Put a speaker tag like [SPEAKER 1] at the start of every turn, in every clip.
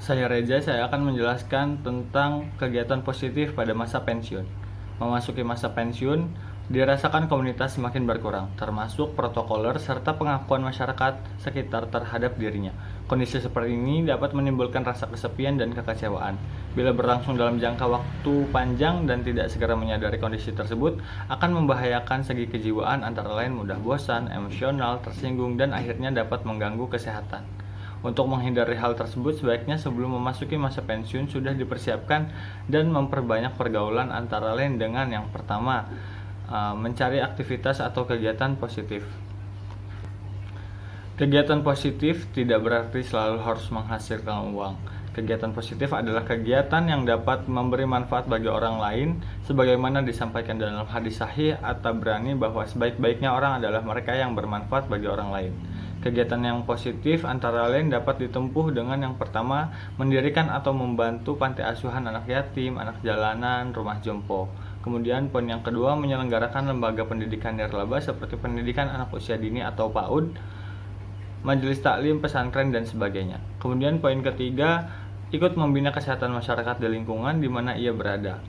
[SPEAKER 1] Saya Reza, saya akan menjelaskan tentang kegiatan positif pada masa pensiun. Memasuki masa pensiun, dirasakan komunitas semakin berkurang, termasuk protokoler serta pengakuan masyarakat sekitar terhadap dirinya. Kondisi seperti ini dapat menimbulkan rasa kesepian dan kekecewaan. Bila berlangsung dalam jangka waktu panjang dan tidak segera menyadari kondisi tersebut, akan membahayakan segi kejiwaan antara lain mudah bosan, emosional, tersinggung, dan akhirnya dapat mengganggu kesehatan. Untuk menghindari hal tersebut, sebaiknya sebelum memasuki masa pensiun sudah dipersiapkan dan memperbanyak pergaulan antara lain dengan yang pertama, mencari aktivitas atau kegiatan positif. Kegiatan positif tidak berarti selalu harus menghasilkan uang. Kegiatan positif adalah kegiatan yang dapat memberi manfaat bagi orang lain, sebagaimana disampaikan dalam hadis sahih At-Tabrani bahwa sebaik-baiknya orang adalah mereka yang bermanfaat bagi orang lain. Kegiatan yang positif antara lain dapat ditempuh dengan yang pertama, mendirikan atau membantu panti asuhan anak yatim, anak jalanan, rumah jompo. Kemudian poin yang kedua, menyelenggarakan lembaga pendidikan nirlaba seperti pendidikan anak usia dini atau PAUD, majelis taklim, pesantren, dan sebagainya. Kemudian poin ketiga, ikut membina kesehatan masyarakat di lingkungan di mana ia berada.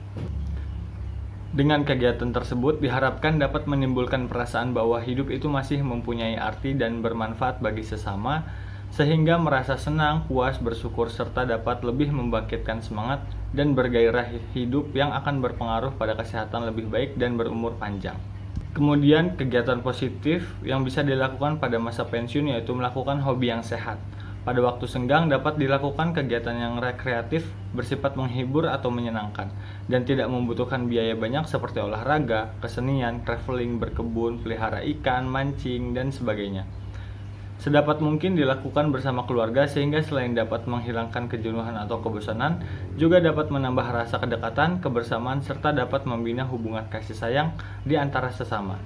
[SPEAKER 1] Dengan kegiatan tersebut diharapkan dapat menimbulkan perasaan bahwa hidup itu masih mempunyai arti dan bermanfaat bagi sesama, sehingga merasa senang, puas, bersyukur, serta dapat lebih membangkitkan semangat dan bergairah hidup yang akan berpengaruh pada kesehatan lebih baik dan berumur panjang. Kemudian kegiatan positif yang bisa dilakukan pada masa pensiun yaitu melakukan hobi yang sehat. Pada waktu senggang dapat dilakukan kegiatan yang rekreatif bersifat menghibur atau menyenangkan dan tidak membutuhkan biaya banyak seperti olahraga, kesenian, traveling, berkebun, pelihara ikan, mancing, dan sebagainya. Sedapat mungkin dilakukan bersama keluarga sehingga selain dapat menghilangkan kejenuhan atau kebosanan, juga dapat menambah rasa kedekatan, kebersamaan, serta dapat membina hubungan kasih sayang di antara sesama.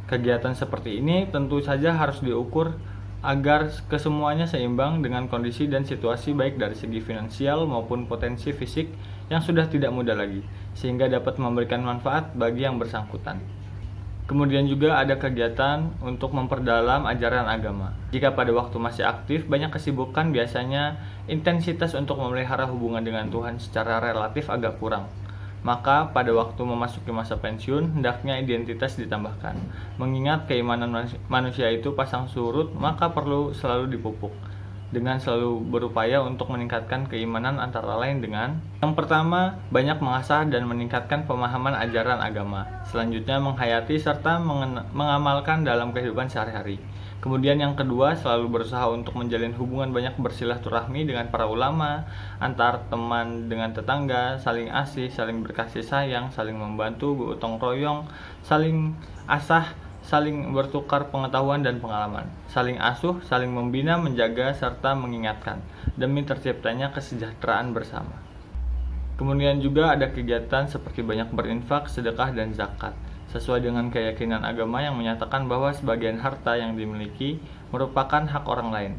[SPEAKER 1] Kegiatan seperti ini tentu saja harus diukur agar kesemuanya seimbang dengan kondisi dan situasi baik dari segi finansial maupun potensi fisik yang sudah tidak muda lagi, sehingga dapat memberikan manfaat bagi yang bersangkutan. Kemudian juga ada kegiatan untuk memperdalam ajaran agama. Jika pada waktu masih aktif, banyak kesibukan, biasanya intensitas untuk memelihara hubungan dengan Tuhan secara relatif agak kurang. Maka pada waktu memasuki masa pensiun, hendaknya identitas ditambahkan. Mengingat keimanan manusia itu pasang surut, maka perlu selalu dipupuk dengan selalu berupaya untuk meningkatkan keimanan antara lain dengan yang pertama, banyak mengasah dan meningkatkan pemahaman ajaran agama. Selanjutnya, menghayati serta mengamalkan dalam kehidupan sehari-hari. Kemudian yang kedua, selalu berusaha untuk menjalin hubungan banyak bersilaturahmi dengan para ulama, antar teman dengan tetangga, saling asih, saling berkasih sayang, saling membantu, gotong royong, saling asah, saling bertukar pengetahuan dan pengalaman, saling asuh, saling membina, menjaga, serta mengingatkan, demi terciptanya kesejahteraan bersama. Kemudian juga ada kegiatan seperti banyak berinfak, sedekah, dan zakat, sesuai dengan keyakinan agama yang menyatakan bahwa sebagian harta yang dimiliki merupakan hak orang lain.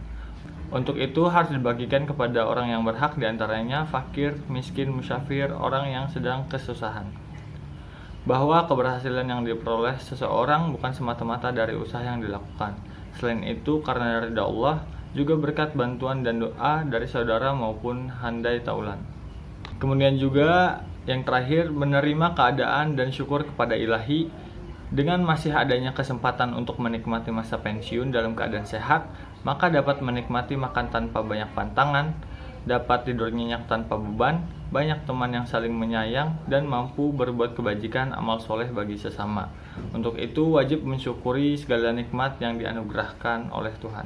[SPEAKER 1] Untuk itu harus dibagikan kepada orang yang berhak, diantaranya fakir, miskin, musafir, orang yang sedang kesusahan. Bahwa keberhasilan yang diperoleh seseorang bukan semata-mata dari usaha yang dilakukan. Selain itu, karena ridha Allah, juga berkat bantuan dan doa dari saudara maupun handai taulan. Kemudian juga yang terakhir, menerima keadaan dan syukur kepada ilahi. Dengan masih adanya kesempatan untuk menikmati masa pensiun dalam keadaan sehat, maka dapat menikmati makan tanpa banyak pantangan, dapat tidur nyenyak tanpa beban, banyak teman yang saling menyayang, dan mampu berbuat kebajikan amal soleh bagi sesama. Untuk itu wajib mensyukuri segala nikmat yang dianugerahkan oleh Tuhan.